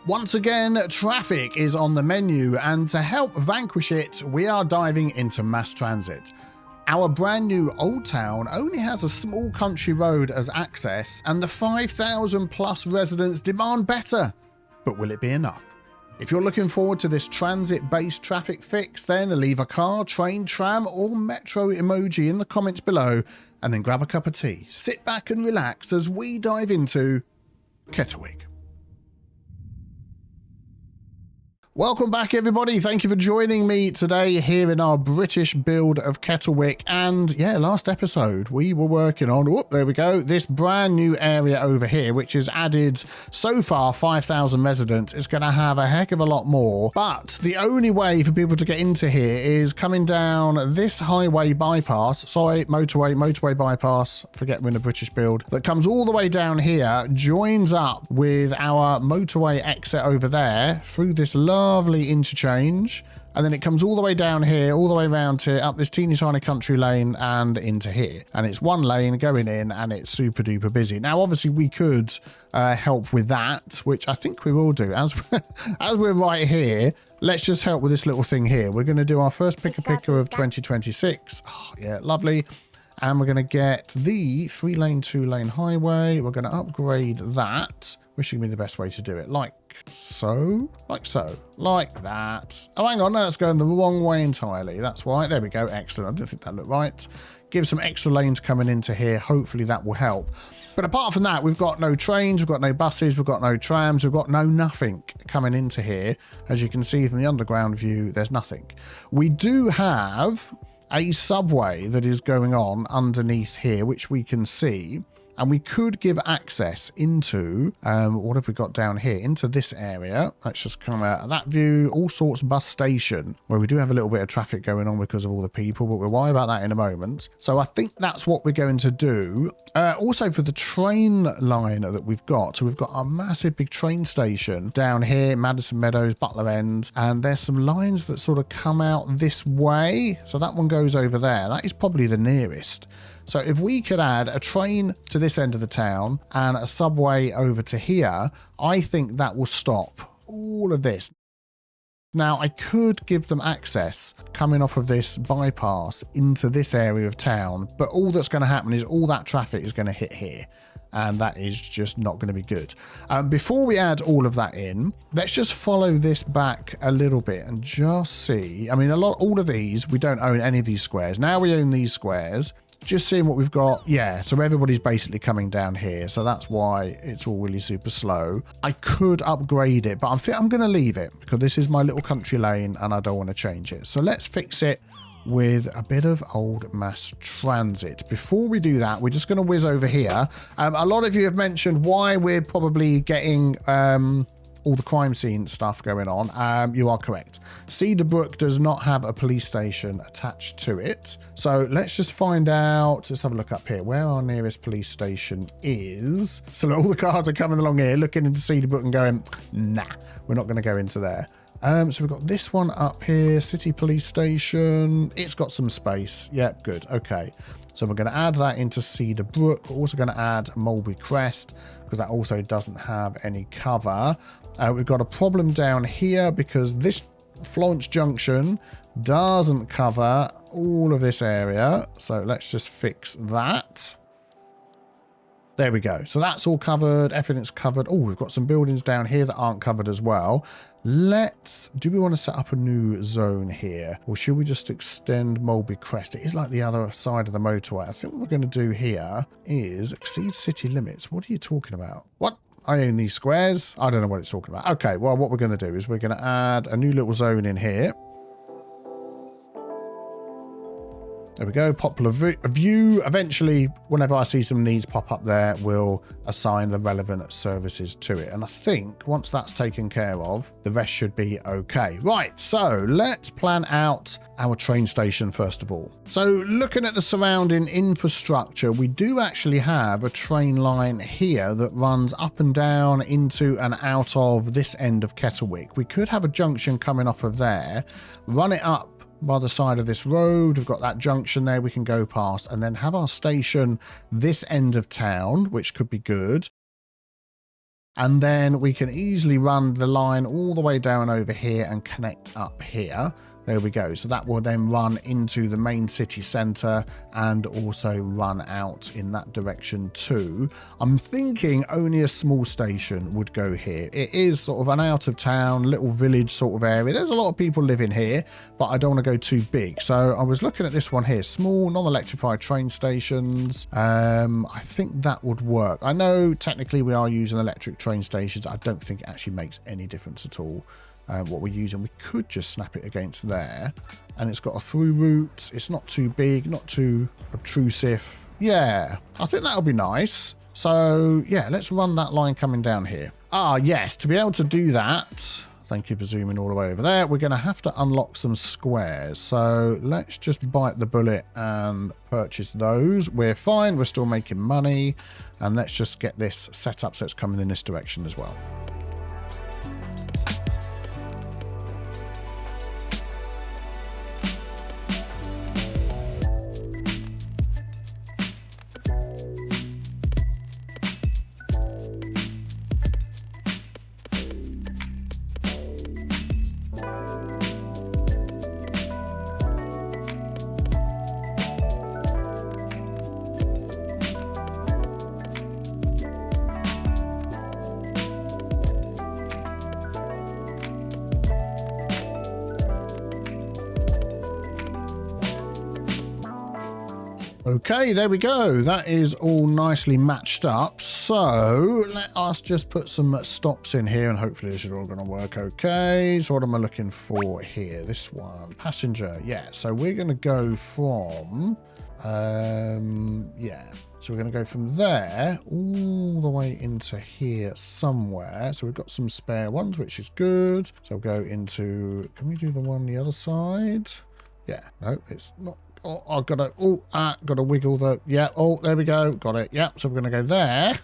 Once again, traffic is on the menu, and to help vanquish it, we are diving into mass transit. Our brand new Old Town only has a small country road as access, and the 5,000 plus residents demand better. But will it be enough? If you're looking forward to this transit-based traffic fix, then leave a car, train, tram, or metro emoji in the comments below, and then grab a cup of tea. Sit back and relax as we dive into Kettlewick. Welcome back, everybody. Thank you for joining me today here in our British build of Kettlewick. And yeah, last episode we were working on, there we go, this brand new area over here, which has added so far 5,000 residents. It's going to have a heck of a lot more. But the only way for people to get into here is coming down this highway bypass. Sorry, motorway bypass. Forget we're in a British build. That comes all the way down here, joins up with our motorway exit over there through this lovely interchange, and then it comes all the way down here, all the way around here, up this teeny tiny country lane and into here. And it's one lane going in, and it's super duper busy. Now, obviously, we could help with that, which I think we will do. As we're right here, let's just help with this little thing here. We're going to do our first picker of 2026. Oh, yeah, lovely. And we're going to get the 3-lane, 2-lane highway. We're going to upgrade that, which would be the best way to do it. Like so, like that. Oh, hang on, no, that's going the wrong way entirely. That's why. There we go. Excellent. I didn't think that looked right. Give some extra lanes coming into here. Hopefully that will help. But apart from that, we've got no trains, we've got no buses, we've got no trams, we've got nothing coming into here. As you can see from the underground view, there's nothing. We do have a subway that is going on underneath here, which we can see. And we could give access into, what have we got down here? Into this area. Let's just come out of that view. All sorts bus station, where we do have a little bit of traffic going on because of all the people, but we'll worry about that in a moment. So I think that's what we're going to do. Also for the train line that we've got. So we've got a massive big train station down here, Madison Meadows, Butler End. And there's some lines that sort of come out this way. So that one goes over there. That is probably the nearest. So if we could add a train to this end of the town and a subway over to here, I think that will stop all of this. Now, I could give them access coming off of this bypass into this area of town, but all that's going to happen is all that traffic is going to hit here. And that is just not going to be good. Before we add all of that in, let's just follow this back a little bit and just see. I mean, all of these, we don't own any of these squares. Now we own these squares. Just seeing what we've got. Yeah, so everybody's basically coming down here. So that's why it's all really super slow. I could upgrade it, but I think I'm going to leave it because this is my little country lane and I don't want to change it. So let's fix it with a bit of old mass transit. Before we do that, we're just going to whiz over here. A lot of you have mentioned why we're probably getting all the crime scene stuff going on. You are correct. Cedarbrook does not have a police station attached to it. So let's just find out. Let's have a look up here where our nearest police station is. So all the cars are coming along here looking into Cedarbrook and going, nah, we're not going to go into there. So we've got this one up here, City Police Station. It's got some space. Yep, good. Okay. So we're going to add that into Cedarbrook. We're also going to add Mulberry Crest because that also doesn't have any cover. We've got a problem down here because this Florence Junction doesn't cover all of this area. So let's just fix that. There we go. So that's all covered. Everything's covered. Oh, we've got some buildings down here that aren't covered as well. Do we want to set up a new zone here? Or should we just extend Mulberry Crest? It is like the other side of the motorway. I think what we're going to do here is exceed city limits. What are you talking about? What? I own these squares. I don't know what it's talking about. Okay, well, what we're going to do is we're going to add a new little zone in here. There we go, popular view. Eventually, whenever I see some needs pop up there, we'll assign the relevant services to it. And I think once that's taken care of, the rest should be okay. Right, so let's plan out our train station first of all. So looking at the surrounding infrastructure, we do actually have a train line here that runs up and down into and out of this end of Kettlewick. We could have a junction coming off of there, run it up by the side of this road. We've got that junction there we can go past, and then have our station this end of town, which could be good. And then we can easily run the line all the way down over here and connect up here. There we go. So that will then run into the main city centre and also run out in that direction too. I'm thinking only a small station would go here. It is sort of an out of town, little village sort of area. There's a lot of people living here, but I don't want to go too big. So I was looking at this one here, small non-electrified train stations. I think that would work. I know technically we are using electric train stations. I don't think it actually makes any difference at all. What we're using, we could just snap it against there, and it's got a through route. It's not too big, not too obtrusive. Yeah, I think that'll be nice. So yeah, let's run that line coming down here. Ah, yes, to be able to do that, thank you for zooming all the way over there, we're going to have to unlock some squares. So let's just bite the bullet and purchase those. We're fine, we're still making money, and let's just get this set up so it's coming in this direction as well. Okay, there we go. That is all nicely matched up. So let us just put some stops in here and hopefully this is all going to work okay. So what am I looking for here? This one, passenger. Yeah, so we're going to go from, yeah. So we're going to go from there all the way into here somewhere. So we've got some spare ones, which is good. So we'll go into, can we do the one on the other side? Yeah, no, it's not. Oh, I've got to, got to wiggle the, yeah, oh, there we go, got it, yeah, so we're going to go there,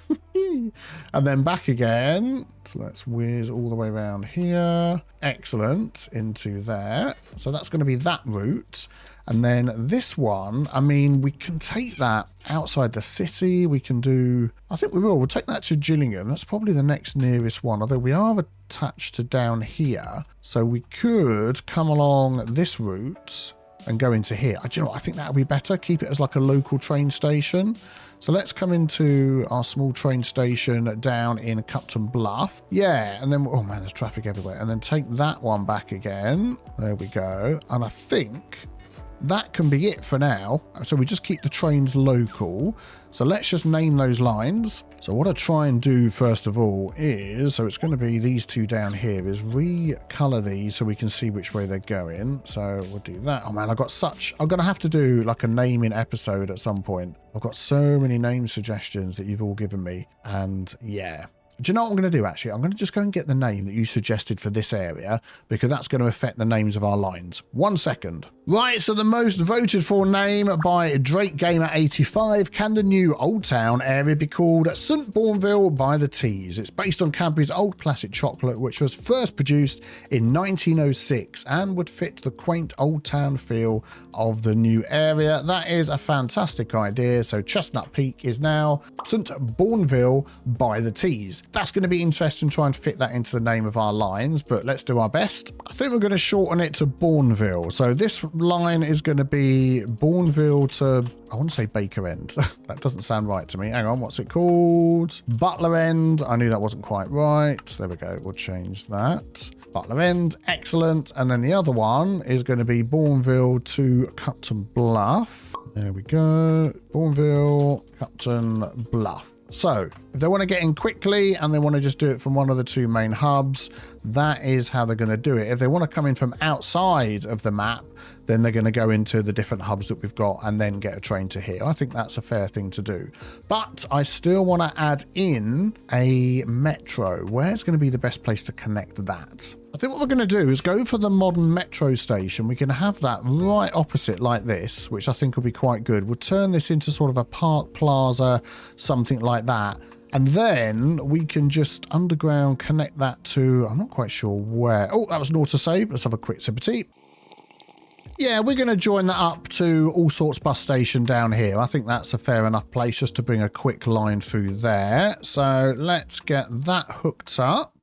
and then back again, so let's whiz all the way around here, excellent, into there, so that's going to be that route, and then this one, I mean, we can take that outside the city, we can do, I think we will, we'll take that to Gillingham, that's probably the next nearest one, although we are attached to down here, so we could come along this route, and go into here. Do you know what? I think that would be better. Keep it as like a local train station. So let's come into our small train station down in Cupton Bluff. Yeah, and then, oh man, there's traffic everywhere. And then take that one back again. There we go. And I think that can be it for now. So we just keep the trains local. So let's just name those lines. So what I try and do first of all is, so it's going to be these two down here, is recolor these so we can see which way they're going. So we'll do that. Oh man, I'm going to have to do like a naming episode at some point. I've got so many name suggestions that you've all given me. And yeah. Do you know what I'm going to do, actually? I'm going to just go and get the name that you suggested for this area, because that's going to affect the names of our lines. 1 second. Right, so the most voted for name by Drake Gamer 85, can the new Old Town area be called St Bourneville by the Tees? It's based on Cadbury's old classic chocolate, which was first produced in 1906 and would fit the quaint Old Town feel of the new area. That is a fantastic idea. So Chestnut Peak is now St Bourneville by the Tees. That's going to be interesting trying to fit that into the name of our lines, but let's do our best. I think we're going to shorten it to Bourneville. So this line is going to be Bourneville to, I want to say Baker End. That doesn't sound right to me. Hang on, what's it called? Butler End. I knew that wasn't quite right. There we go. We'll change that. Butler End. Excellent. And then the other one is going to be Bourneville to Cupton Bluff. There we go. Bourneville, Cupton Bluff. So if they want to get in quickly and they want to just do it from one of the two main hubs, that is how they're going to do it. If they want to come in from outside of the map, then they're going to go into the different hubs that we've got and then get a train to here. I think that's a fair thing to do. But I still want to add in a metro. Where's going to be the best place to connect that? I think what we're going to do is go for the modern metro station. We can have that right opposite like this, which I think will be quite good. We'll turn this into sort of a park plaza, something like that. And then we can just underground connect that to, I'm not quite sure where. Oh, that was an autosave. Let's have a quick sip of tea. Yeah, we're going to join that up to All Sorts bus station down here. I think that's a fair enough place just to bring a quick line through there. So let's get that hooked up.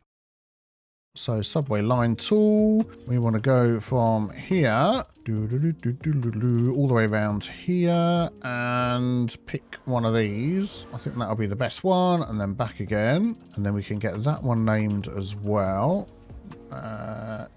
So subway line tool, we want to go from here all the way around here and pick one of these. I think that'll be the best one, and then back again, and then we can get that one named as well.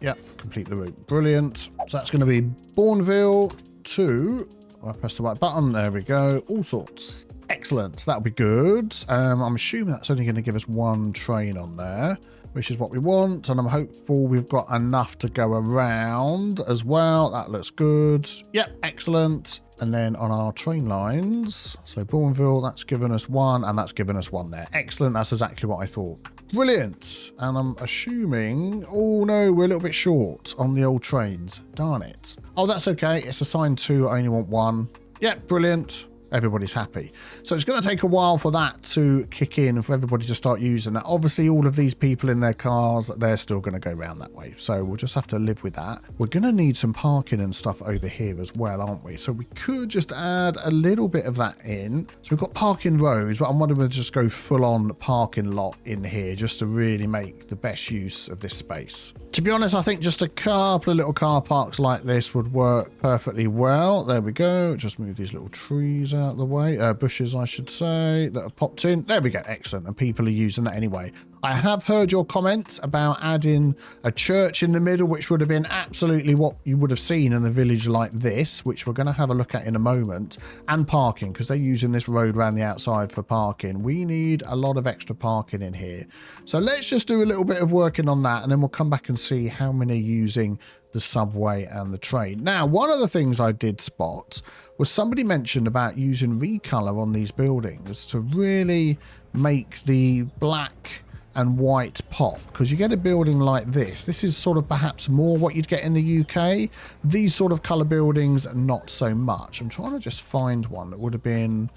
Yeah, complete the route. Brilliant. So that's going to be Bourneville to, I press the right button, there we go, All Sorts. Excellent, that'll be good. I'm assuming that's only going to give us one train on there, which is what we want, and I'm hopeful we've got enough to go around as well. That looks good. Yep, excellent. And then on our train lines, so Bourneville, that's given us one, and that's given us one there. Excellent, that's exactly what I thought. Brilliant. And I'm assuming, oh no, we're a little bit short on the old trains. Darn it. Oh, that's okay. It's assigned 2, I only want 1. Yep, brilliant. Everybody's happy. So it's going to take a while for that to kick in, for everybody to start using that. Obviously, all of these people in their cars, they're still going to go around that way. So we'll just have to live with that. We're going to need some parking and stuff over here as well, aren't we? So we could just add a little bit of that in. So we've got parking rows, but I'm wondering if we'll just go full on parking lot in here just to really make the best use of this space. To be honest, I think just a couple of little car parks like this would work perfectly well. There we go. Just move these little trees out of the way. Bushes, I should say, that have popped in. There we go. Excellent. And people are using that anyway. I have heard your comments about adding a church in the middle, which would have been absolutely what you would have seen in the village like this, which we're going to have a look at in a moment, and parking, because they're using this road around the outside for parking. We need a lot of extra parking in here. So let's just do a little bit of working on that, and then we'll come back and see how many are using the subway and the train. Now, one of the things I did spot was somebody mentioned about using recolor on these buildings to really make the black and white pop, because you get a building like this is sort of perhaps more what you'd get in the UK. These sort of color buildings, not so much. I'm trying to just find one that would have been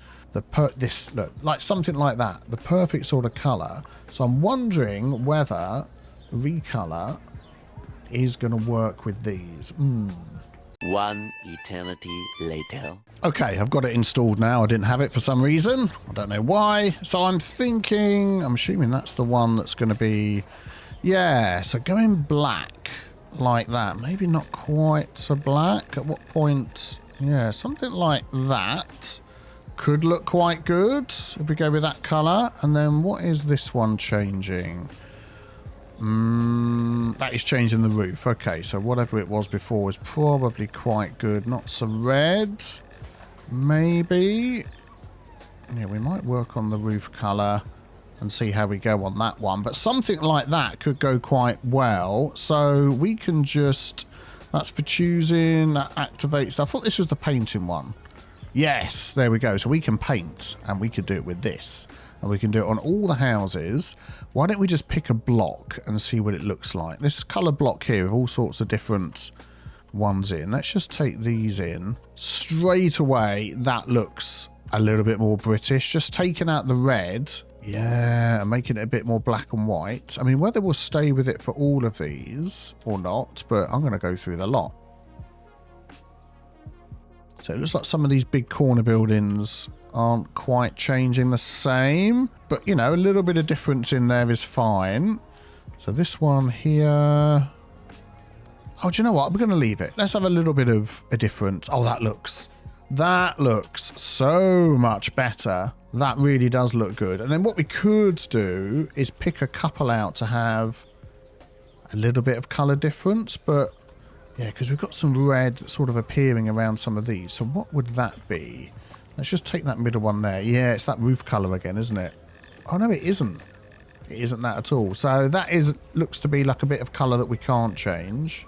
this look like something like that, the perfect sort of color. So I'm wondering whether recolor is going to work with these. One eternity later. Okay, I've got it installed now. I didn't have it for some reason. I don't know why. So I'm assuming that's the one that's going to be, yeah, so going black like that. Maybe not quite so black. At what point? Yeah, something like that could look quite good if we go with that color. And then what is this one changing? That is changing the roof. Okay, so whatever it was before is probably quite good. Not so red. Maybe. Yeah, we might work on the roof color and see how we go on that one. But something like that could go quite well. So we can just, that's for choosing, that activates. I thought this was the painting one. Yes, there we go. So we can paint, and we could do it with this. And we can do it on all the houses. Why don't we just pick a block and see what it looks like? This color block here with all sorts of different ones in. Let's just take these in. Straight away, that looks a little bit more British. Just taking out the red. Yeah, and making it a bit more black and white. I mean, whether we'll stay with it for all of these or not, but I'm going to go through the lot. So it looks like some of these big corner buildings aren't quite changing the same, but you know, a little bit of difference in there is fine. So this one here, oh, do you know what, we're going to leave it. Let's have a little bit of a difference. Oh, that looks so much better. That really does look good. And then what we could do is pick a couple out to have a little bit of color difference, but yeah, because we've got some red sort of appearing around some of these. So what would that be? Let's just take that middle one there. Yeah, it's that roof color again, isn't it? Oh, no, it isn't. It isn't that at all. So that looks to be like a bit of color that we can't change.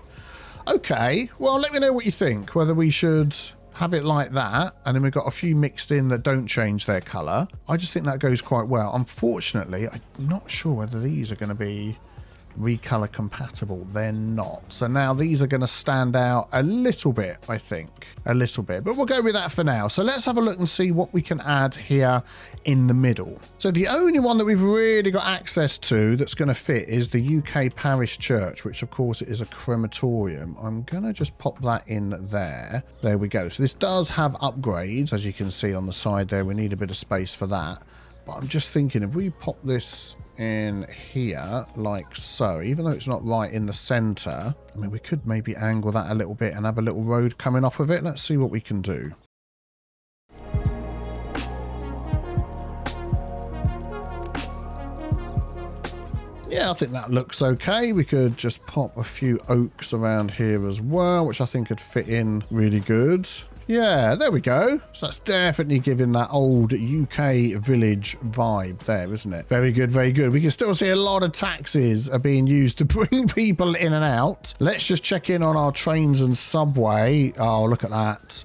Okay, well, let me know what you think. Whether we should have it like that, and then we've got a few mixed in that don't change their color. I just think that goes quite well. Unfortunately, I'm not sure whether these are going to be recolor compatible. They're not. So now these are going to stand out a little bit, I think. A little bit. But we'll go with that for now. So let's have a look and see what we can add here in the middle. So the only one that we've really got access to that's going to fit is the UK Parish Church, which of course is a crematorium. I'm going to just pop that in there. There we go. So this does have upgrades, as you can see on the side there. We need a bit of space for that. But I'm just thinking if we pop this in here like so, even though it's not right in the center, I mean, we could maybe angle that a little bit and have a little road coming off of it. Let's see what we can do. Yeah, I think that looks okay. We could just pop a few oaks around here as well, which I think could fit in really good. Yeah, there we go. So that's definitely giving that old UK village vibe there, isn't it? Very good, very good. We can still see a lot of taxis are being used to bring people in and out. Let's just check in on our trains and subway. Oh, look at that.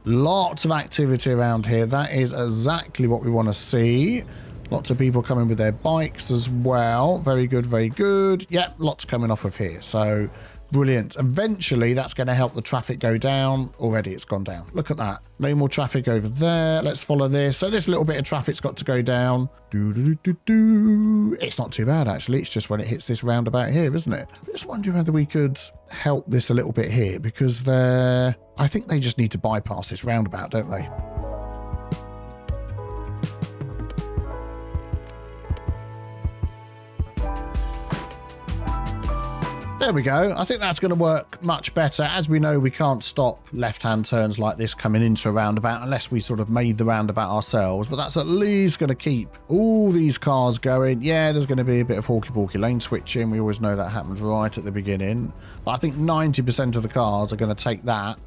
Lots of activity around here. That is exactly what we want to see. Lots of people coming with their bikes as well. Very good, very good. Yep, lots coming off of here. So brilliant. Eventually, that's going to help the traffic go down. Already, it's gone down. Look at that. No more traffic over there. Let's follow this. So this little bit of traffic's got to go down. It's not too bad, actually. It's just when it hits this roundabout here, isn't it? I'm just wondering whether we could help this a little bit here, because I think they just need to bypass this roundabout, don't they? There we go. I think that's going to work much better. As we know, we can't stop left-hand turns like this coming into a roundabout unless we sort of made the roundabout ourselves. But that's at least going to keep all these cars going. Yeah, there's going to be a bit of hawky-pawky lane switching. We always know that happens right at the beginning. But I think 90% of the cars are going to take that,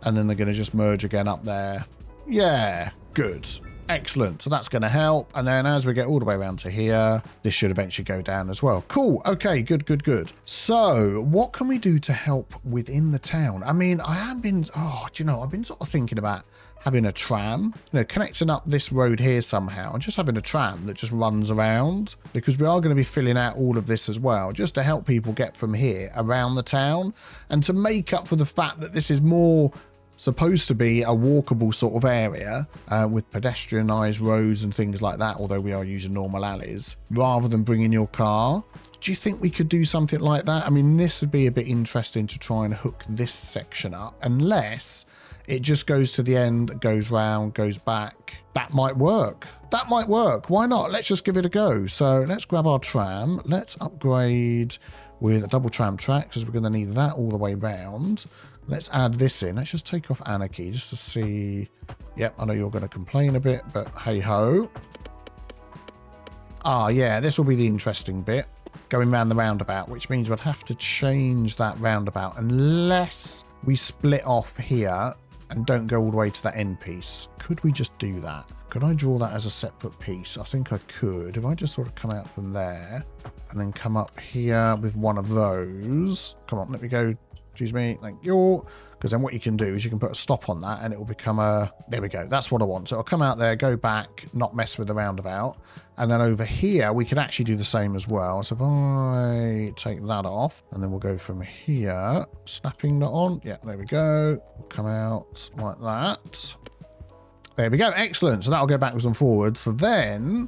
and then they're going to just merge again up there. Yeah, good. Excellent. So that's going to help. And then as we get all the way around to here, this should eventually go down as well. Cool. Okay, good, good, good. So what can we do to help within the town? I mean, I've been sort of thinking about having a tram, connecting up this road here somehow, and just having a tram that just runs around, because we are going to be filling out all of this as well, just to help people get from here around the town, and to make up for the fact that this is more supposed to be a walkable sort of area with pedestrianised roads and things like that, although we are using normal alleys, rather than bringing your car. Do you think we could do something like that? I mean, this would be a bit interesting to try and hook this section up, unless it just goes to the end, goes round, goes back. That might work. That might work. Why not? Let's just give it a go. So let's grab our tram. Let's upgrade with a double tram track, because we're going to need that all the way round. Let's add this in. Let's just take off Anarchy just to see. Yep, I know you're going to complain a bit, but hey ho. Ah, yeah, this will be the interesting bit. Going round the roundabout, which means we'd have to change that roundabout unless we split off here and don't go all the way to that end piece. Could we just do that? Could I draw that as a separate piece? I think I could. If I just sort of come out from there and then come up here with one of those. Come on, let me go. Excuse me, thank you. Because then what you can do is you can put a stop on that and it will become a... There we go. That's what I want. So I'll come out there, go back, not mess with the roundabout. And then over here, we could actually do the same as well. So if I take that off, and then we'll go from here, snapping that on. Yeah, there we go. Come out like that. There we go. Excellent. So that'll go backwards and forwards. So then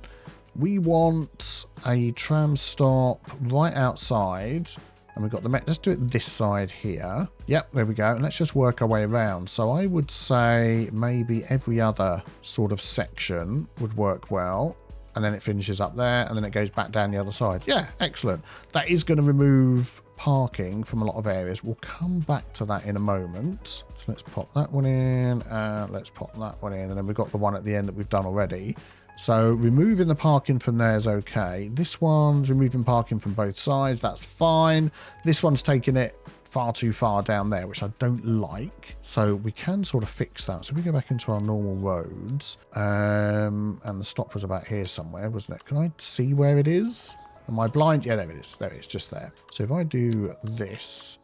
we want a tram stop right outside. And we've got the... Let's do it this side here. Yep, there we go. And let's just work our way around. So I would say maybe every other sort of section would work well. And then it finishes up there, and then it goes back down the other side. Yeah, excellent. That is going to remove parking from a lot of areas. We'll come back to that in a moment. So let's pop that one in, and let's pop that one in. And then we've got the one at the end that we've done already. So removing the parking from there is okay. This one's removing parking from both sides. That's fine. This one's taking it far too far down there, which I don't like. So we can sort of fix that. So we go back into our normal roads. And the stop was about here somewhere, wasn't it? Can I see where it is? Am I blind? Yeah, there it is. There it is, just there. So if I do this,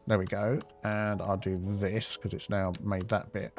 there we go. And I'll do this because it's now made that bit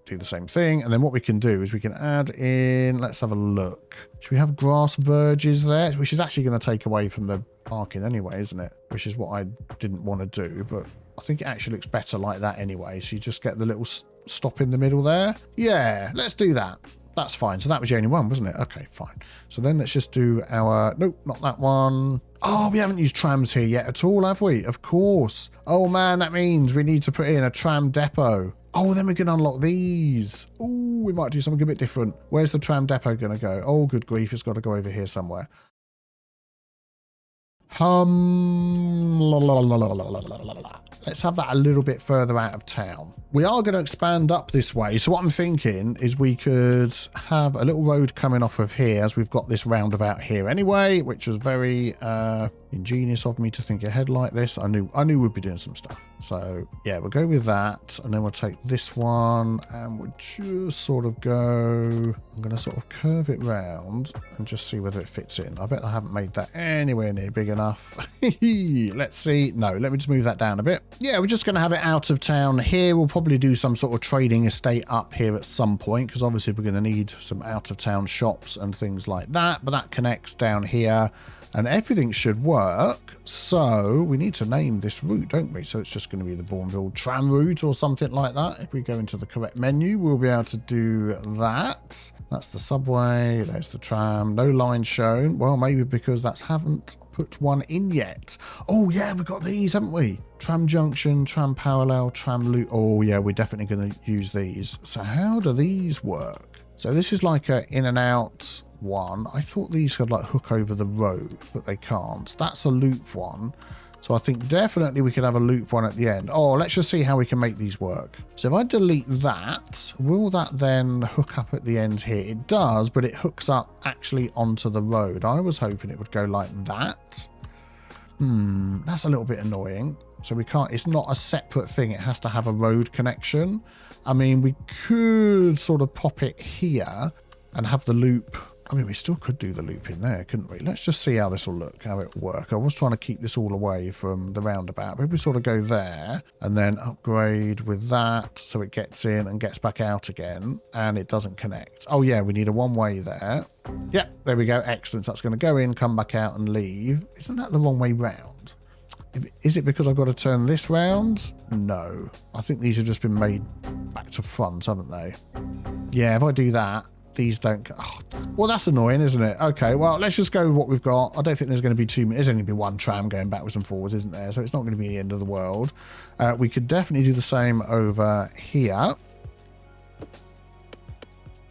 do the same thing. And then what we can do is we can add in, let's have a look. Should we have grass verges there? Which is actually going to take away from the parking anyway, isn't it? Which is what I didn't want to do, but I think it actually looks better like that anyway. So you just get the little stop in the middle there. Yeah, let's do that. That's fine. So that was the only one, wasn't it? Okay, fine. So then let's just do our... Nope, not that one. Oh, we haven't used trams here yet at all, have we? Of course. Oh, man, that means we need to put in a tram depot. Oh, then we can unlock these. Oh, we might do something a bit different. Where's the tram depot going to go? Oh, good grief. It's got to go over here somewhere. Let's have that a little bit further out of town. We are going to expand up this way. So what I'm thinking is we could have a little road coming off of here, as we've got this roundabout here anyway, which was very ingenious of me to think ahead like this. I knew we'd be doing some stuff. So yeah, we'll go with that, and then we'll take this one and we'll just sort of go... I'm going to sort of curve it round and just see whether it fits in. I bet I haven't made that anywhere near big enough. Let's see. No, let me just move that down a bit. Yeah, we're just going to have it out of town here. We'll probably do some sort of trading estate up here at some point, because obviously we're going to need some out of town shops and things like that. But that connects down here and everything should work. So we need to name this route, don't we? So it's just going to be the Bourneville tram route or something like that. If we go into the correct menu, we'll be able to do that. That's the subway. There's the tram. No line shown. Well, maybe because that's haven't put one in yet. Oh yeah, we've got these, haven't we? Tram junction, tram parallel, tram loop. Oh yeah, we're definitely going to use these. So how do these work? So this is like a in and out one. I thought these could like hook over the road, but they can't. That's a loop one. So I think definitely we could have a loop one at the end. Oh, let's just see how we can make these work. So if I delete that, will that then hook up at the end here? It does, but it hooks up actually onto the road. I was hoping it would go like that. That's a little bit annoying. So we can't, it's not a separate thing. It has to have a road connection. I mean, we could sort of pop it here and have the loop. I mean, we still could do the loop in there, couldn't we? Let's just see how this will look, how it will work. I was trying to keep this all away from the roundabout. But if we sort of go there and then upgrade with that so it gets in and gets back out again and it doesn't connect. Oh, yeah, we need a one-way there. Yep, there we go. Excellent. So that's going to go in, come back out and leave. Isn't that the wrong way round? Is it because I've got to turn this round? No. I think these have just been made back to front, haven't they? Yeah, if I do that, these don't... Oh, well, that's annoying, isn't it? Okay, well, let's just go with what we've got. I don't think there's going to be too many. There's only going to be one tram going backwards and forwards, isn't there? So it's not going to be the end of the world. We could definitely do the same over here.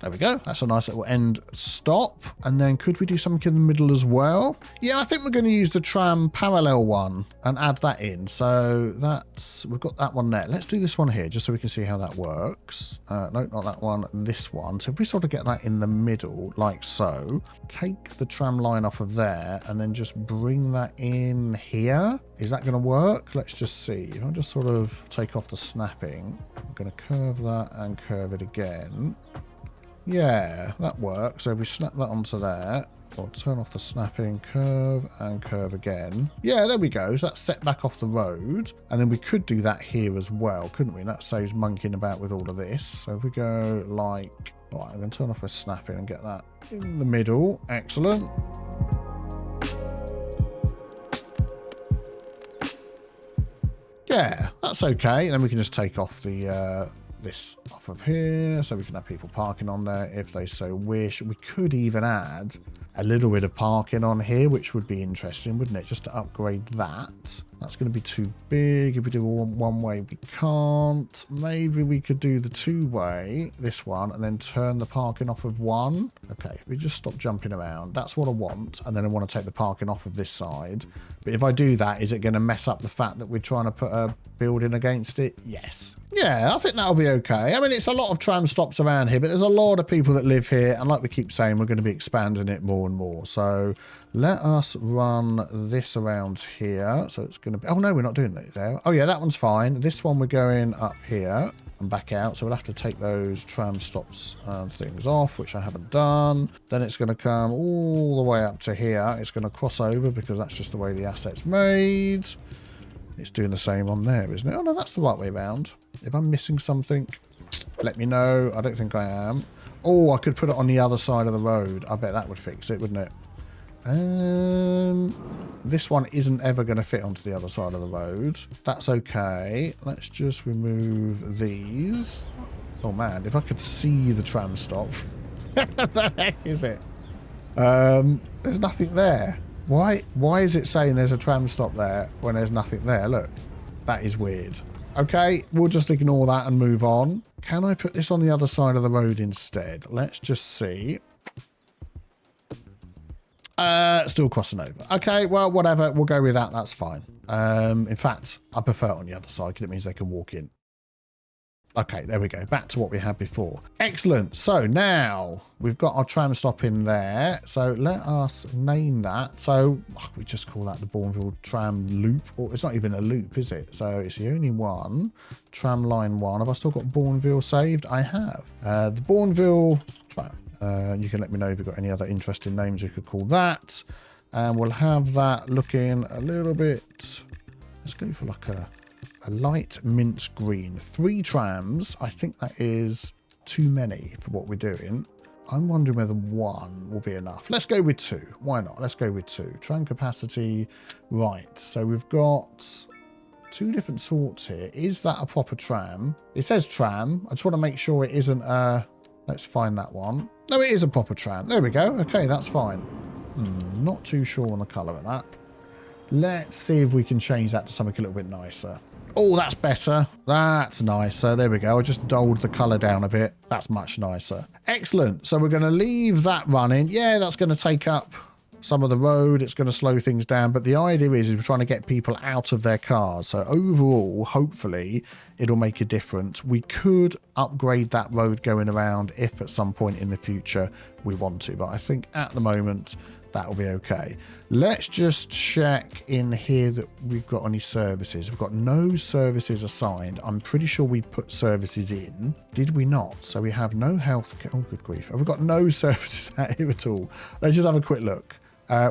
There we go. That's a nice little end stop. And then could we do something in the middle as well? Yeah, I think we're going to use the tram parallel one and add that in. So that's, we've got that one there. Let's do this one here just so we can see how that works. No, not that one, this one. So if we sort of get that in the middle like so, take the tram line off of there and then just bring that in here. Is that going to work? Let's just see. If I just sort of take off the snapping, I'm going to curve that and curve it again. Yeah, that works. So if we snap that onto there, or turn off the snapping, curve and curve again. Yeah, there we go. So that's set back off the road. And then we could do that here as well, couldn't we? And that saves monkeying about with all of this. So if we go like, right, I'm going to turn off the snapping and get that in the middle. Excellent. Yeah, that's okay. And then we can just take off the this off of here so we can have people parking on there if they so wish. We could even add a little bit of parking on here, which would be interesting, wouldn't it? Just to upgrade that. That's going to be too big. If we do one way, we can't. Maybe we could do the two-way, this one, and then turn the parking off of one. Okay, we just stop jumping around. That's what I want. And then I want to take the parking off of this side. But if I do that, is it going to mess up the fact that we're trying to put a building against it? Yes. Yeah, I think that'll be okay. I mean, it's a lot of tram stops around here, but there's a lot of people that live here. And like we keep saying, we're going to be expanding it more and more. So let us run this around here. So it's going to be... Oh, no, we're not doing that there. Oh, yeah, that one's fine. This one we're going up here and back out. So we'll have to take those tram stops and things off, which I haven't done. Then it's going to come all the way up to here. It's going to cross over because that's just the way the asset's made. It's doing the same on there, isn't it? Oh, no, that's the right way around. If I'm missing something, let me know. I don't think I am. Oh, I could put it on the other side of the road. I bet that would fix it, wouldn't it? This one isn't ever going to fit onto the other side of the road. That's okay. Let's just remove these. Oh man, if I could see the tram stop. What the heck is it? There's nothing there. Why is it saying there's a tram stop there when there's nothing there? Look, that is weird. Okay, we'll just ignore that and move on. Can I put this on the other side of the road instead? Let's just see. Still crossing over. Okay, well, whatever. We'll go with that. That's fine. In fact, I prefer it on the other side because it means they can walk in. Okay, there we go. Back to what we had before. Excellent. So now we've got our tram stop in there. So let us name that. So we just call that the Bourneville Tram Loop. Or it's not even a loop, is it? So it's the only one. Tram line 1. Have I still got Bourneville saved? I have. The Bourneville Tram. You can let me know if you've got any other interesting names you could call that. And we'll have that looking a little bit... Let's go for like a light mint green. 3 trams. I think that is too many for what we're doing. I'm wondering whether 1 will be enough. Let's go with 2. Why not? Let's go with 2. Tram capacity. Right. So we've got 2 different sorts here. Is that a proper tram? It says tram. I just want to make sure it isn't a... Let's find that one. No, it is a proper tram. There we go. Okay, that's fine. Not too sure on the colour of that. Let's see if we can change that to something a little bit nicer. Oh, that's better. That's nicer. There we go. I just dulled the colour down a bit. That's much nicer. Excellent. So we're going to leave that running. Yeah, that's going to take up some of the road. It's going to slow things down. But the idea is we're trying to get people out of their cars. So overall, hopefully, it'll make a difference. We could upgrade that road going around if at some point in the future we want to. But I think at the moment... that'll be okay. Let's just check in here that we've got any services. We've got no services assigned. I'm pretty sure we put services in. Did we not? So we have no health care. Oh, good grief. Have we got no services out here at all? Let's just have a quick look.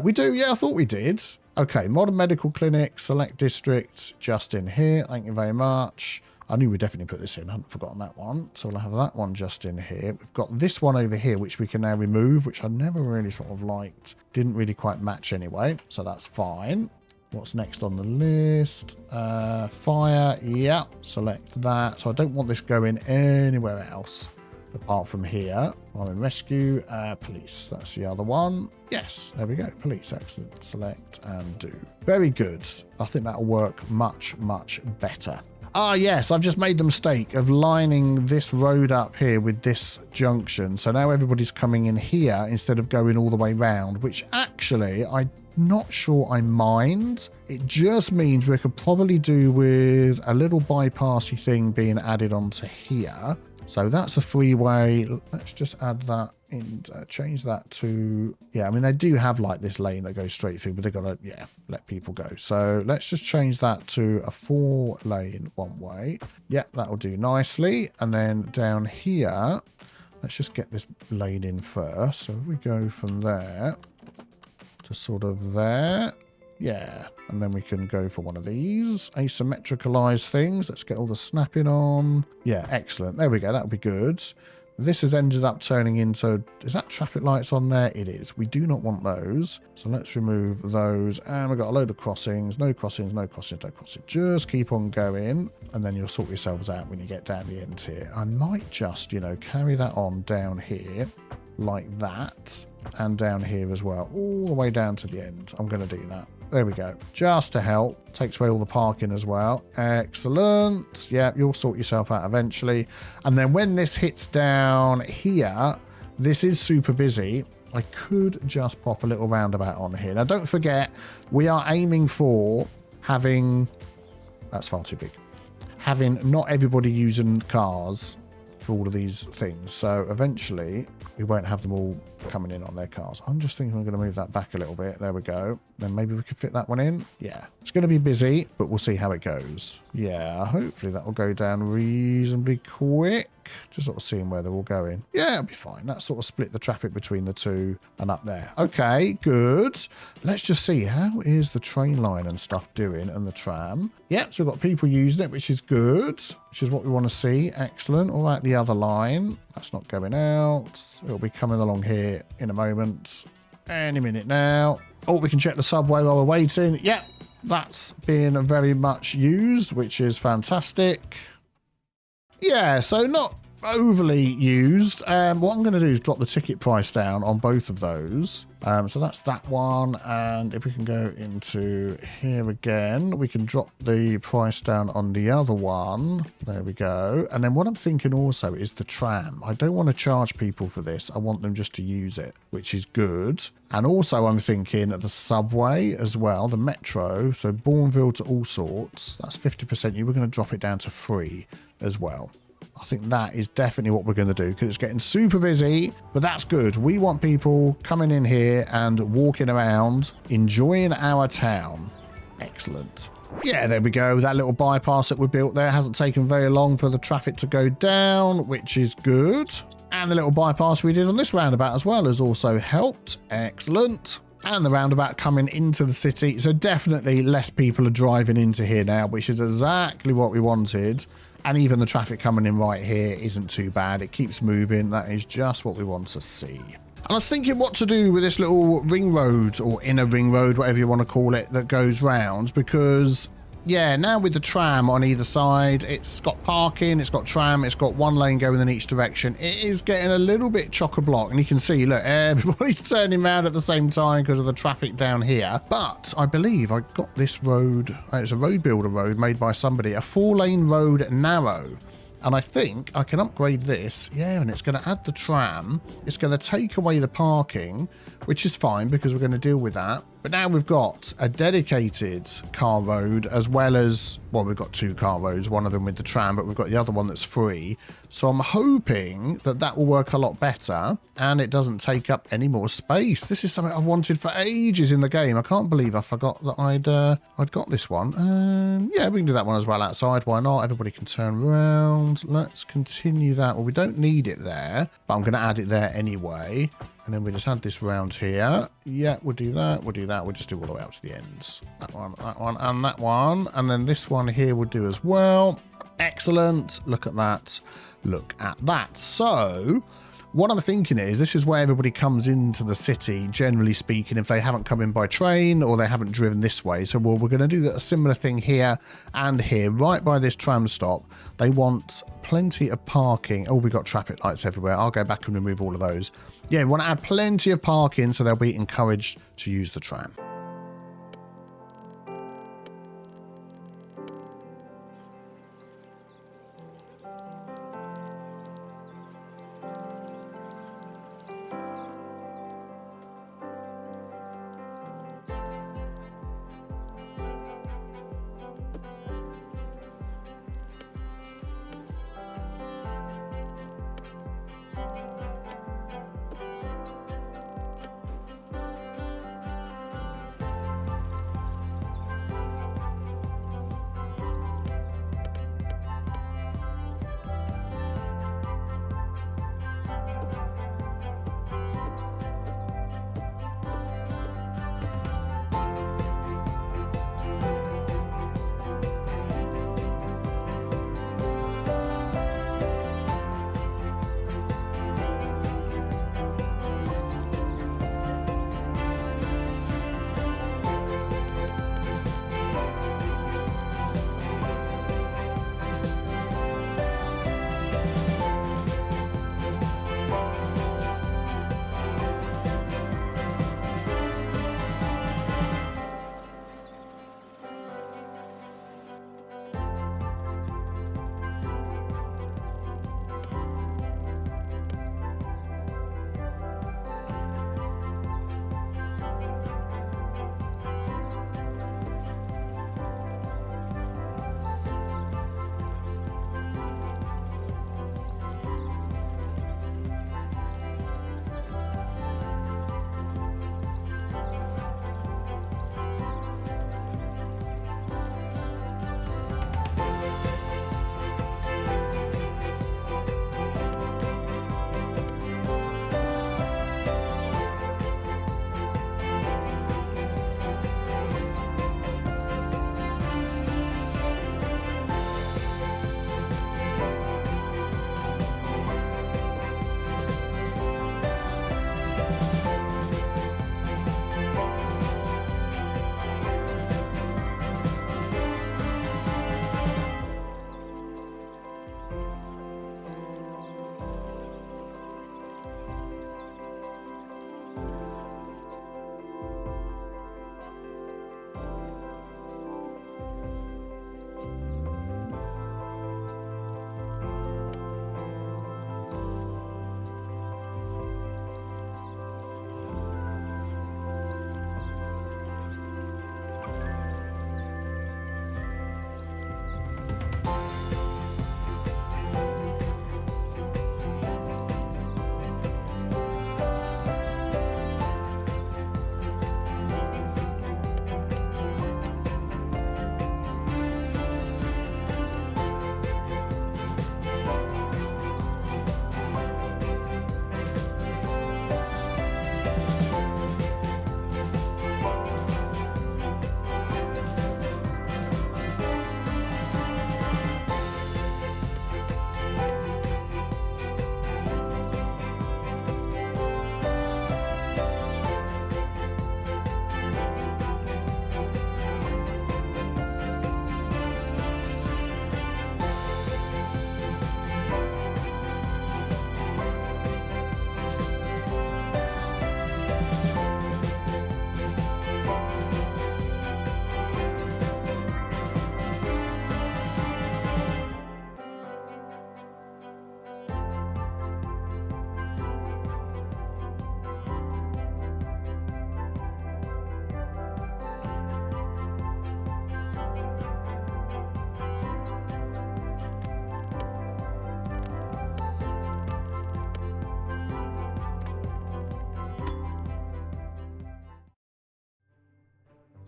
We do. Yeah, I thought we did. Okay. Modern medical clinic, select district, just in here. Thank you very much. I knew we'd definitely put this in. I hadn't forgotten that one. So we'll have that one just in here. We've got this one over here, which we can now remove, which I never really sort of liked. Didn't really quite match anyway. So that's fine. What's next on the list? Fire. Yeah. Select that. So I don't want this going anywhere else apart from here. I'm in rescue. Police. That's the other one. Yes. There we go. Police. Excellent. Select and do. Very good. I think that'll work much, much better. Ah, yes, I've just made the mistake of lining this road up here with this junction. So now everybody's coming in here instead of going all the way round, which actually I'm not sure I mind. It just means we could probably do with a little bypassy thing being added onto here. So that's a 3-way. Let's just add that in, change that to, yeah, I mean, they do have like this lane that goes straight through, but they've got to, yeah, let people go. So let's just change that to a 4-lane 1-way. Yeah, that'll do nicely. And then down here, let's just get this lane in first. So we go from there to sort of there. Yeah, and then we can go for one of these asymmetricalized things. Let's get all the snapping on. Yeah, excellent. There we go. That'll be good. This has ended up turning into... Is that traffic lights on there? It is. We do not want those. So let's remove those. And we've got a load of crossings. No crossings, no crossings, no crossings. Just keep on going. And then you'll sort yourselves out when you get down the end here. I might just, you know, carry that on down here like that. And down here as well. All the way down to the end. I'm going to do that. There we go. Just to help. Takes away all the parking as well. Excellent. Yeah, you'll sort yourself out eventually. And then when this hits down here, this is super busy. I could just pop a little roundabout on here. Now, don't forget, we are aiming for having... That's far too big. Having not everybody using cars for all of these things. So eventually... we won't have them all coming in on their cars. I'm just thinking I'm going to move that back a little bit. There we go. Then maybe we could fit that one in. Yeah. It's going to be busy, but we'll see how it goes. Yeah, hopefully that will go down reasonably quick. Just sort of seeing where they're all going. Yeah, it'll be fine. That sort of split the traffic between the two and up there. Okay, good. Let's just see. How is the train line and stuff doing and the tram? Yep, so we've got people using it, which is good, which is what we want to see. Excellent. All right, the other line. That's not going out. It'll be coming along here in a moment. Any minute now. Oh, we can check the subway while we're waiting. Yep, that's being very much used, which is fantastic. Yeah, so not overly used. What I'm going to do is drop the ticket price down on both of those. So that's that one. And if we can go into here again, we can drop the price down on the other one. There we go. And then what I'm thinking also is the tram. I don't want to charge people for this. I want them just to use it, which is good. And also I'm thinking the subway as well, the metro. So Bourneville to all sorts. That's 50%. You were going to drop it down to free as well. I think that is definitely what we're going to do because it's getting super busy, but that's good. We want people coming in here and walking around, enjoying our town. Excellent. Yeah, there we go. That little bypass that we built there hasn't taken very long for the traffic to go down, which is good. And the little bypass we did on this roundabout as well has also helped. Excellent. And the roundabout coming into the city. So definitely less people are driving into here now, which is exactly what we wanted. And even the traffic coming in right here isn't too bad. It keeps moving. That is just what we want to see. And I was thinking what to do with this little ring road or inner ring road, whatever you want to call it, that goes round because... yeah, now with the tram on either side, it's got parking, it's got tram, it's got one lane going in each direction. It is getting a little bit chock-a-block. And you can see, look, everybody's turning around at the same time because of the traffic down here. But I believe I got this road, it's a road builder road made by somebody, a 4-lane road narrow. And I think I can upgrade this. Yeah, and it's going to add the tram. It's going to take away the parking, which is fine because we're going to deal with that. But now we've got a dedicated car road as well as, well, we've got 2 car roads, one of them with the tram, but we've got the other one that's free. So I'm hoping that that will work a lot better and it doesn't take up any more space. This is something I've wanted for ages in the game. I can't believe I forgot that I'd got this one. Yeah, we can do that one as well outside. Why not? Everybody can turn around. Let's continue that. Well, we don't need it there, but I'm going to add it there anyway. And then we just add this round here. Yeah, we'll do that. We'll do that. We'll just do all the way up to the ends. That one, and that one. And then this one here will do as well. Excellent. Look at that. Look at that. So what I'm thinking is this is where everybody comes into the city, generally speaking, if they haven't come in by train or they haven't driven this way. So we're going to do a similar thing here and here, right by this tram stop. They want plenty of parking. Oh, we got traffic lights everywhere. I'll go back and remove all of those. Yeah, we want to add plenty of parking so they'll be encouraged to use the tram.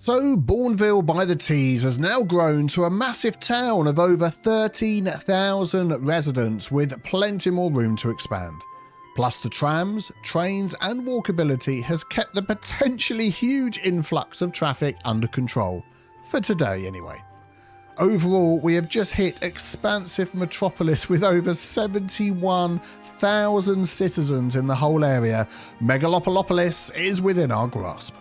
So, Bourneville by the Tees has now grown to a massive town of over 13,000 residents with plenty more room to expand. Plus the trams, trains and walkability has kept the potentially huge influx of traffic under control, for today anyway. Overall, we have just hit expansive metropolis with over 71,000 citizens in the whole area. Megalopolopolis is within our grasp.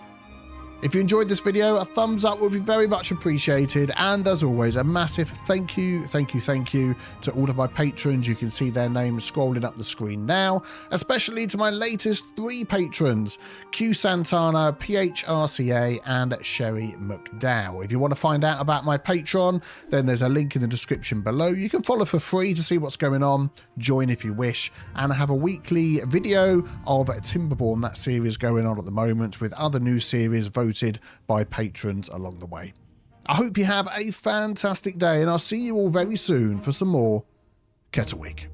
If you enjoyed this video, a thumbs up would be very much appreciated, and as always, a massive thank you to all of my patrons. You can see their names scrolling up the screen now, especially to my latest 3 patrons, Q Santana, PHRCA and Sherry McDowell. If you want to find out about my Patreon, then there's a link in the description below. You can follow for free to see what's going on, join if you wish, and I have a weekly video of Timberborn, that series going on at the moment, with other new series voted by patrons along the way. I hope you have a fantastic day, and I'll see you all very soon for some more Kettlewick.